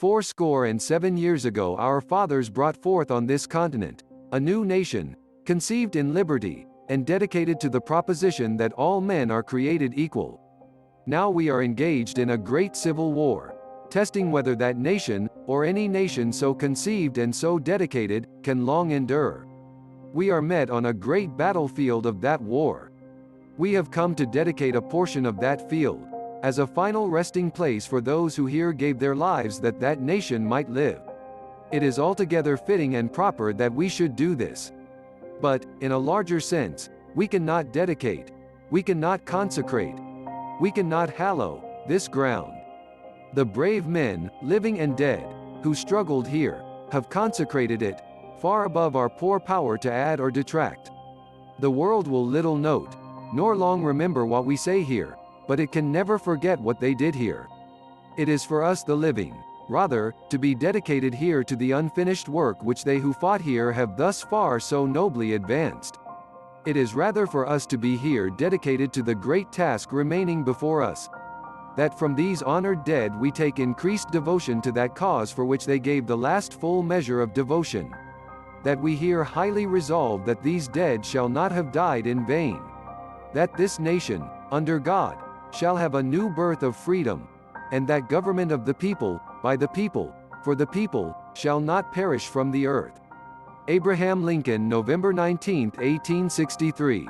407 years ago our fathers brought forth on this continent a new nation, conceived in liberty, and dedicated to the proposition that all men are created equal. Now we are engaged in a great civil war, testing whether that nation, or any nation so conceived and so dedicated, can long endure. We are met on a great battlefield of that war. We have come to dedicate a portion of that field, as a final resting place for those who here gave their lives that that nation might live. It is altogether fitting and proper that we should do this. But, in a larger sense, we cannot dedicate, we cannot consecrate, we cannot hallow this ground. The brave men, living and dead, who struggled here, have consecrated it, far above our poor power to add or detract. The world will little note, nor long remember what we say here, but it can never forget what they did here. It is for us the living, rather, to be dedicated here to the unfinished work which they who fought here have thus far so nobly advanced. It is rather for us to be here dedicated to the great task remaining before us, that from these honored dead we take increased devotion to that cause for which they gave the last full measure of devotion. That we here highly resolve that these dead shall not have died in vain. That this nation, under God, shall have a new birth of freedom, and that government of the people, by the people, for the people, shall not perish from the earth. Abraham Lincoln, November 19, 1863.